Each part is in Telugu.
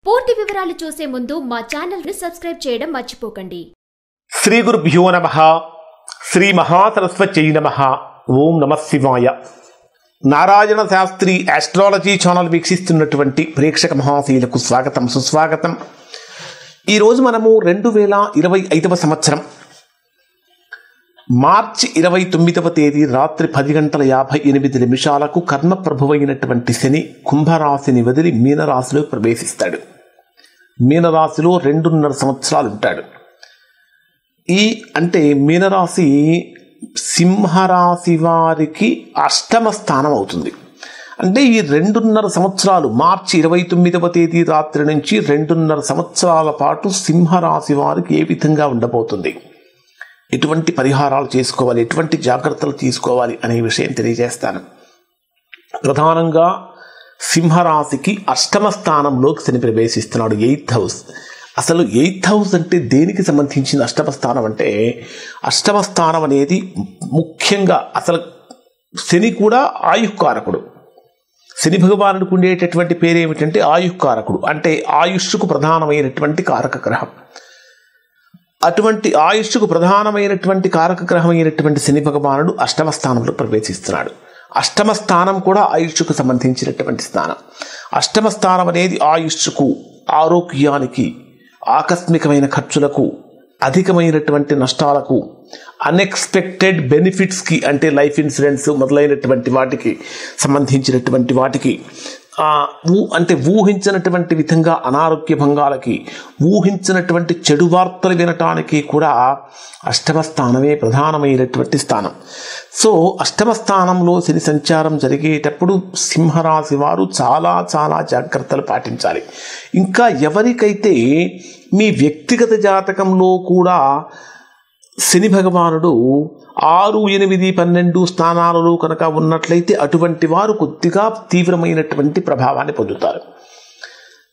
పూర్తి వివరాలు చూసే ముందు మా ఛానల్ ని సబ్స్క్రైబ్ చేయడం మర్చిపోకండి. శ్రీ గురుభ్యో నమః. శ్రీ మహాసరస్వత్యై నమః. ఓం నమః శివాయ. నారాయణ శాస్త్రి ఆస్ట్రాలజీ ఛానల్ వీక్షిస్తున్నటువంటి ప్రేక్షక మహాశీలకు స్వాగతం, సుస్వాగతం. ఈరోజు మనము 2025వ సంవత్సరం మార్చి 29వ తేదీ రాత్రి 10:58 కర్మప్రభువైనటువంటి శని కుంభరాశిని వదిలి మీనరాశిలో ప్రవేశిస్తాడు. మీనరాశిలో 2.5 సంవత్సరాలు ఉంటాడు. అంటే మీనరాశి సింహరాశి వారికి 8వ స్థానం అవుతుంది. అంటే ఈ 2.5 సంవత్సరాలు మార్చి 29వ తేదీ రాత్రి నుంచి 2.5 సంవత్సరాల పాటు సింహరాశి వారికి ఏ విధంగా ఉండబోతుంది, ఎటువంటి పరిహారాలు చేసుకోవాలి, ఎటువంటి జాగ్రత్తలు తీసుకోవాలి అనే విషయం తెలియజేస్తాను. ప్రధానంగా సింహరాశికి 8వ స్థానంలోకి శని ప్రవేశిస్తున్నాడు, 8th హౌస్. అసలు 8th హౌస్ అంటే దేనికి సంబంధించిన 8వ స్థానం అంటే, 8వ స్థానం అనేది ముఖ్యంగా అసలు శని కూడా ఆయుఃకారకుడు. శని భగవానుడికి ఉండేటటువంటి పేరు ఏమిటంటే ఆయుఃకారకుడు. అంటే ఆయుష్కు ప్రధానమైనటువంటి కారక గ్రహం. అటువంటి ఆయుష్కు ప్రధానమైనటువంటి కారక గ్రహమైనటువంటి శని భగవానుడు 8వ స్థానంలో ప్రవేశిస్తున్నాడు. 8వ స్థానం కూడా ఆయుష్కు సంబంధించినటువంటి స్థానం. 8వ స్థానం అనేది ఆయుష్కు, ఆరోగ్యానికి, ఆకస్మికమైన ఖర్చులకు, అధికమైనటువంటి నష్టాలకు, అన్ఎక్స్పెక్టెడ్ బెనిఫిట్స్కి అంటే లైఫ్ ఇన్సూరెన్స్ మొదలైనటువంటి వాటికి సంబంధించినటువంటి వాటికి, అంటే ఊహించినటువంటి విధంగా అనారోగ్య భంగాలకి, ఊహించినటువంటి చెడు వార్తలు వినటానికి కూడా 8వ స్థానమే ప్రధానమైనటువంటి స్థానం. సో 8వ స్థానంలో శని సంచారం జరిగేటప్పుడు సింహరాశి వారు చాలా చాలా జాగ్రత్తలు పాటించాలి. ఇంకా ఎవరికైతే మీ వ్యక్తిగత జాతకంలో కూడా శని భగవానుడు 6, 8, 12 స్థానాలలో కనుక ఉన్నట్లయితే అటువంటి వారు కొద్దిగా తీవ్రమైనటువంటి ప్రభావాన్ని పొందుతారు.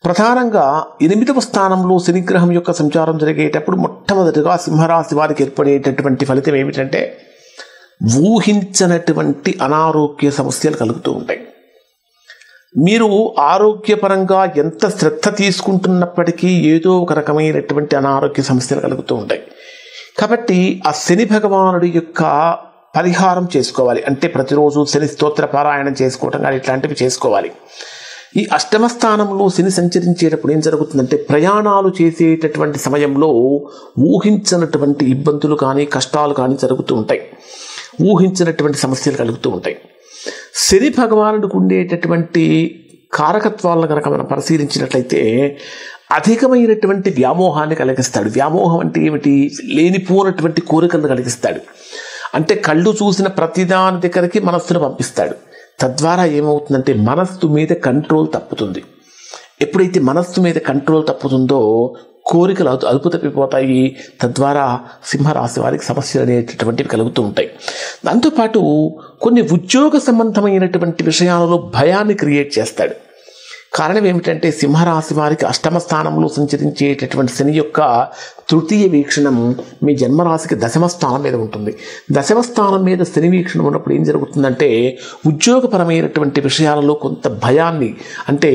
ప్రధానంగా 8వ స్థానంలో శనిగ్రహం యొక్క సంచారం జరిగేటప్పుడు మొట్టమొదటిగా సింహరాశి వారికి ఏర్పడేటటువంటి ఫలితం ఏమిటంటే ఊహించనటువంటి అనారోగ్య సమస్యలు కలుగుతూ ఉంటాయి. మీరు ఆరోగ్యపరంగా ఎంత శ్రద్ధ తీసుకుంటున్నప్పటికీ ఏదో ఒక రకమైనటువంటి అనారోగ్య సమస్యలు కలుగుతూ ఉంటాయి. కాబట్టి ఆ శని భగవానుడి యొక్క పరిహారం చేసుకోవాలి. అంటే ప్రతిరోజు శని స్తోత్ర పారాయణం చేసుకోవటం కానీ ఇట్లాంటివి చేసుకోవాలి. ఈ 8వ స్థానంలో శని సంచరించేటప్పుడు ఏం జరుగుతుందంటే ప్రయాణాలు చేసేటటువంటి సమయంలో ఊహించినటువంటి ఇబ్బందులు కానీ కష్టాలు కానీ జరుగుతూ ఉంటాయి, ఊహించినటువంటి సమస్యలు కలుగుతూ ఉంటాయి. శని భగవానుడికి ఉండేటటువంటి కారకత్వాలను కనుక మనం పరిశీలించినట్లయితే అధికమైనటువంటి వ్యామోహాన్ని కలిగిస్తాడు. వ్యామోహం అంటే ఏమిటి? లేనిపోనటువంటి కోరికలను కలిగిస్తాడు. అంటే కళ్ళు చూసిన ప్రతిదాని దగ్గరికి మనస్సును పంపిస్తాడు. తద్వారా ఏమవుతుందంటే మనస్సు మీద కంట్రోల్ తప్పుతుంది. ఎప్పుడైతే మనస్సు మీద కంట్రోల్ తప్పుతుందో కోరికలు అదుపు తప్పిపోతాయి. తద్వారా సింహరాశి వారికి సమస్యలు అనేటటువంటివి కలుగుతూ ఉంటాయి. దాంతోపాటు కొన్ని ఉద్యోగ సంబంధమైనటువంటి విషయాలలో భయాన్ని క్రియేట్ చేస్తాడు. కారణం ఏమిటంటే సింహరాశి వారికి 8వ స్థానంలో సంచరించేటటువంటి శని యొక్క తృతీయ వీక్షణం మీ జన్మరాశికి 10వ స్థానం మీద ఉంటుంది. 10వ స్థానం మీద శని వీక్షణం ఉన్నప్పుడు ఏం జరుగుతుందంటే ఉద్యోగపరమైనటువంటి విషయాలలో కొంత భయాన్ని, అంటే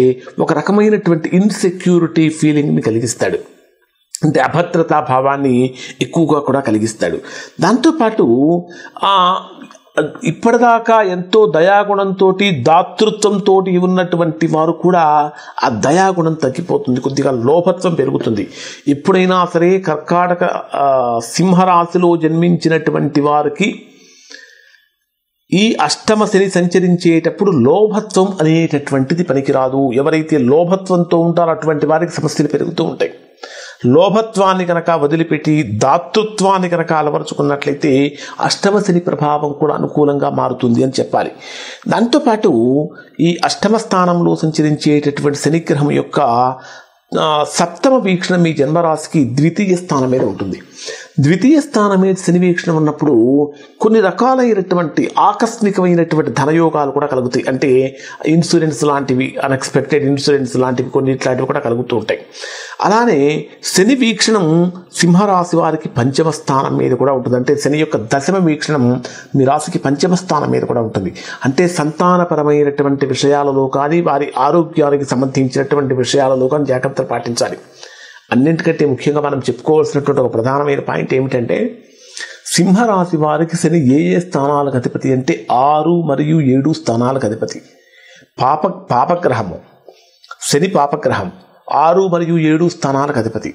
ఒక రకమైనటువంటి ఇన్సెక్యూరిటీ ఫీలింగ్ని కలిగిస్తాడు. అంటే అభద్రతా భావాన్ని ఎక్కువగా కూడా కలిగిస్తాడు. దాంతోపాటు ఇప్పటిదాకా ఎంతో దయాగుణంతో దాతృత్వంతో ఉన్నటువంటి వారు కూడా ఆ దయాగుణం తగ్గిపోతుంది, కొద్దిగా లోభత్వం పెరుగుతుంది. ఎప్పుడైనా సరే కర్కాటక సింహరాశిలో జన్మించినటువంటి వారికి ఈ 8వ శని సంచరించేటప్పుడు లోభత్వం అనేటటువంటిది పనికిరాదు. ఎవరైతే లోభత్వంతో ఉంటారో అటువంటి వారికి సమస్యలు పెరుగుతూ ఉంటాయి. లోభత్వాన్ని కనుక వదిలిపెట్టి దాతృత్వాన్ని కనుక అలవరుచుకున్నట్లయితే 8వ శని ప్రభావం కూడా అనుకూలంగా మారుతుంది అని చెప్పాలి. దాంతోపాటు ఈ 8వ స్థానంలో సంచరించేటటువంటి శనిగ్రహం యొక్క 7వ వీక్షణ మీ జన్మరాశికి 2వ స్థానం మీద ఉంటుంది. ద్వితీయ స్థానమే శని వీక్షణం ఉన్నప్పుడు కొన్ని రకాలైనటువంటి ఆకస్మికమైనటువంటి ధనయోగాలు కూడా కలుగుతాయి. అంటే ఇన్సూరెన్స్ లాంటివి, అన్ఎక్స్పెక్టెడ్ ఇన్సూరెన్స్ లాంటివి కొన్ని ఇట్లాంటివి కూడా కలుగుతూ ఉంటాయి. అలానే శని వీక్షణం సింహరాశి వారికి పంచమ స్థానం మీద కూడా ఉంటుంది. అంటే శని యొక్క దశమ వీక్షణం మీ రాశికి పంచమ స్థానం మీద కూడా ఉంటుంది. అంటే సంతానపరమైనటువంటి విషయాలలో కానీ వారి ఆరోగ్యానికి సంబంధించినటువంటి విషయాలలో కానీ జాగ్రత్తలు పాటించాలి. అన్నింటికంటే ముఖ్యంగా మనం చెప్పుకోవాల్సినటువంటి ఒక ప్రధానమైన పాయింట్ ఏమిటంటే సింహరాశి వారికి శని ఏ స్థానాలకు అధిపతి అంటే 6 మరియు 7 స్థానాలకు అధిపతి. పాపగ్రహము శని పాపగ్రహం 6 మరియు 7 స్థానాలకు అధిపతి.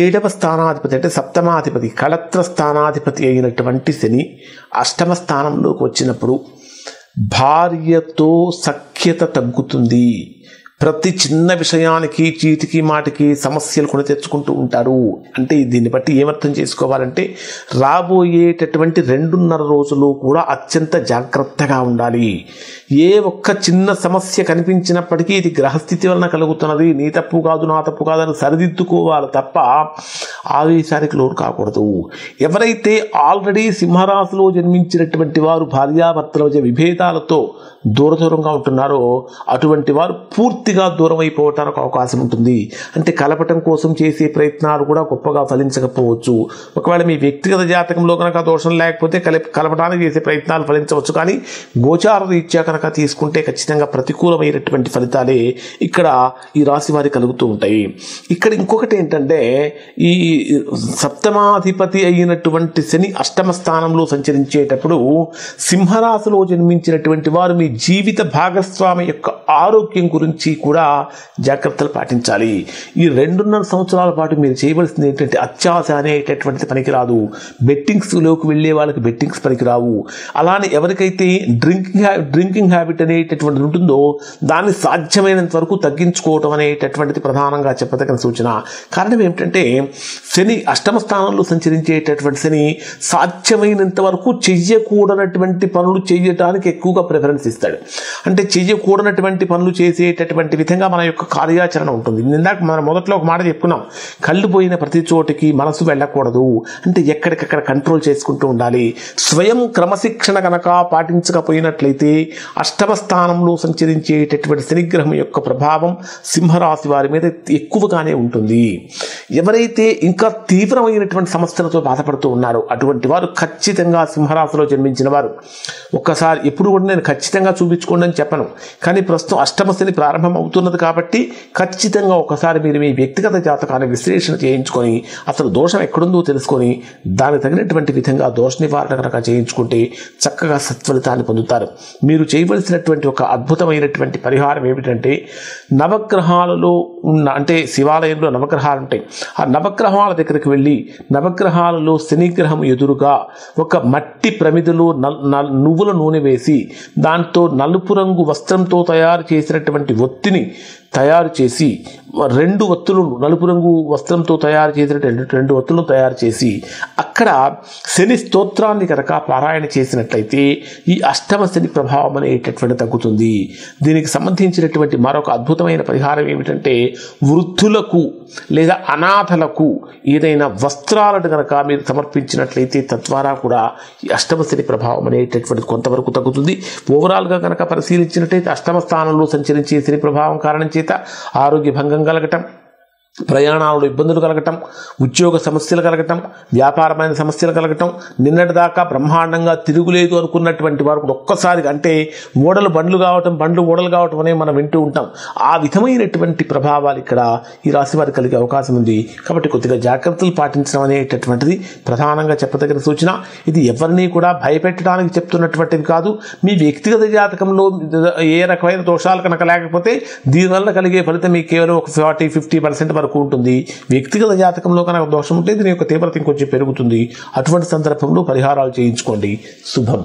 7వ స్థానాధిపతి అంటే సప్తమాధిపతి కళత్ర స్థానాధిపతి అయినటువంటి శని అష్టమ స్థానంలోకి వచ్చినప్పుడు భార్యతో సఖ్యత తగ్గుతుంది. ప్రతి చిన్న విషయానికి చీటికి మాటికి సమస్యలు కొని తెచ్చుకుంటూ ఉంటారు. అంటే దీన్ని బట్టి ఏమర్థం చేసుకోవాలంటే రాబోయేటటువంటి 2.5 రోజులు కూడా అత్యంత జాగ్రత్తగా ఉండాలి. ఏ ఒక్క చిన్న సమస్య కనిపించినప్పటికీ ఇది గ్రహస్థితి వలన కలుగుతున్నది, నీ తప్పు కాదు నా తప్పు కాదని సరిదిద్దుకోవాలి తప్ప ఆవేశానికి లోను కాకూడదు. ఎవరైతే ఆల్రెడీ సింహరాశిలో జన్మించినటువంటి వారు భార్యాభర్తల మధ్య విభేదాలతో దూరంగా ఉంటున్నారో అటువంటి వారు పూర్తిగా దూరం అయిపోవటానికి అవకాశం ఉంటుంది. అంటే కలపటం కోసం చేసే ప్రయత్నాలు కూడా గొప్పగా ఫలించకపోవచ్చు. ఒకవేళ మీ వ్యక్తిగత జాతకంలో కనుక దోషం లేకపోతే కలపడానికి చేసే ప్రయత్నాలు ఫలించవచ్చు. కానీ గోచార రీత్యా కనుక తీసుకుంటే ఖచ్చితంగా ప్రతికూలమైనటువంటి ఫలితాలే ఇక్కడ ఈ రాశి వారికి కలుగుతూ ఉంటాయి. ఇక్కడ ఇంకొకటి ఏంటంటే ఈ సప్తమాధిపతి అయినటువంటి శని అష్టమ స్థానంలో సంచరించేటప్పుడు సింహరాశిలో జన్మించినటువంటి వారు మీ జీవిత భాగస్వామి యొక్క ఆరోగ్యం గురించి కూడా జాగ్రత్తలు పాటించాలి. ఈ 2.5 సంవత్సరాల పాటు మీరు చేయవలసింది ఏంటంటే అత్యాశ అనేటటువంటిది పనికిరాదు. బెట్టింగ్స్లోకి వెళ్ళే వాళ్ళకి బెట్టింగ్స్ పనికిరావు. అలానే ఎవరికైతే డ్రింకింగ్ హ్యాబిట్ అనేటటువంటిది ఉంటుందో దాన్ని సాధ్యమైనంత వరకు తగ్గించుకోవటం అనేటటువంటిది ప్రధానంగా చెప్పదగిన సూచన. కారణం ఏమిటంటే శని అష్టమ స్థానంలో సంచరించేటటువంటి శని సాధ్యమైనంత వరకు చెయ్యకూడనటువంటి పనులు చేయటానికి ఎక్కువగా ప్రిఫరెన్స్ ఇస్తాడు. అంటే చెయ్యకూడనటువంటి పనులు చేసేటటువంటి విధంగా మన యొక్క కార్యాచరణ ఉంటుంది. ఇందాక మనం మొదట్లో ఒక మాట చెప్పుకున్నాం, కళ్ళు పోయిన ప్రతి చోటికి మనసు వెళ్ళకూడదు. అంటే ఎక్కడికక్కడ కంట్రోల్ చేసుకుంటూ ఉండాలి. స్వయం క్రమశిక్షణ కనుక పాటించకపోయినట్లయితే అష్టమ స్థానంలో సంచరించేటటువంటి శనిగ్రహం యొక్క ప్రభావం సింహరాశి వారి మీద ఎక్కువగానే ఉంటుంది. ఎవరైతే ఇంకా తీవ్రమైనటువంటి సమస్యలతో బాధపడుతూ ఉన్నారో అటువంటి వారు ఖచ్చితంగా సింహరాశిలో జన్మించిన వారు ఒక్కసారి ఎప్పుడు కూడా నేను ఖచ్చితంగా చూపించుకోండి అని చెప్పను, కానీ ప్రస్తుతం అష్టమ శని ప్రారంభం అవుతున్నది కాబట్టి ఖచ్చితంగా ఒకసారి మీరు మీ వ్యక్తిగత జాతకాన్ని విశ్లేషణ చేయించుకొని అసలు దోషం ఎక్కడుందో తెలుసుకొని దానికి తగినటువంటి విధంగా దోష నివారణ కనుక చేయించుకుంటే చక్కగా సత్ఫలితాన్ని పొందుతారు. మీరు చేయవలసినటువంటి ఒక అద్భుతమైనటువంటి పరిహారం ఏమిటంటే నవగ్రహాలలో ఉన్న అంటే శివాలయంలో నవగ్రహాలు ఉంటాయి. ఆ నవగ్రహాల దగ్గరికి వెళ్ళి నవగ్రహాలలో శనిగ్రహం ఎదురుగా ఒక మట్టి ప్రమిదలో నువ్వుల నూనె వేసి దాంతో నలుపు రంగు వస్త్రంతో తయారు చేసినటువంటి ఒత్తిని తయారు చేసి 2 ఒత్తులు నలుపు రంగు వస్త్రంతో తయారు చేసినటువంటి 2 ఒత్తులను తయారు చేసి అక్కడ శని స్తోత్రాన్ని కనుక పారాయణ చేసినట్లయితే ఈ అష్టమ శని ప్రభావం అనేటటువంటి తగ్గుతుంది. దీనికి సంబంధించినటువంటి మరొక అద్భుతమైన పరిహారం ఏమిటంటే వృద్ధులకు లేదా అనాథలకు ఏదైనా వస్త్రాలను కనుక మీరు సమర్పించినట్లయితే తద్వారా కూడా ఈ అష్టమ శని ప్రభావం అనేటటువంటిది కొంతవరకు తగ్గుతుంది. ఓవరాల్గా కనుక పరిశీలించినట్లయితే అష్టమ స్థానంలో సంచరించే శని ప్రభావం కారణం చేత ఆరోగ్య భంగం కలగటం, ప్రయాణాలలో ఇబ్బందులు కలగటం, ఉద్యోగ సమస్యలు కలగటం, వ్యాపారమైన సమస్యలు కలగటం, నిన్నటిదాకా బ్రహ్మాండంగా తిరుగులేదు అనుకున్నటువంటి వారు ఒక్కసారిగా అంటే ఓడలు బండ్లు కావటం, బండ్లు ఓడలు కావటం అనేవి మనం వింటూ ఉంటాం. ఆ విధమైనటువంటి ప్రభావాలు ఇక్కడ ఈ రాశి వారికి కలిగే అవకాశం ఉంది. కాబట్టి కొద్దిగా జాగ్రత్తలు పాటించడం అనేటటువంటిది ప్రధానంగా చెప్పదగిన సూచన. ఇది ఎవరిని కూడా భయపెట్టడానికి చెప్తున్నటువంటిది కాదు. మీ వ్యక్తిగత జాతకంలో ఏ రకమైన దోషాలు కనుక లేకపోతే దీనివల్ల కలిగే ఫలితం మీకు కేవలం ఒక 40-50% వరకు ఉంటుంది. వ్యక్తిగత జాతకంలో కనుక దోషం ఉంటే దీని యొక్క తీవ్రత ఇంకొంచెం పెరుగుతుంది. అటువంటి సందర్భంలో పరిహారాలు చేయించుకోండి. శుభం.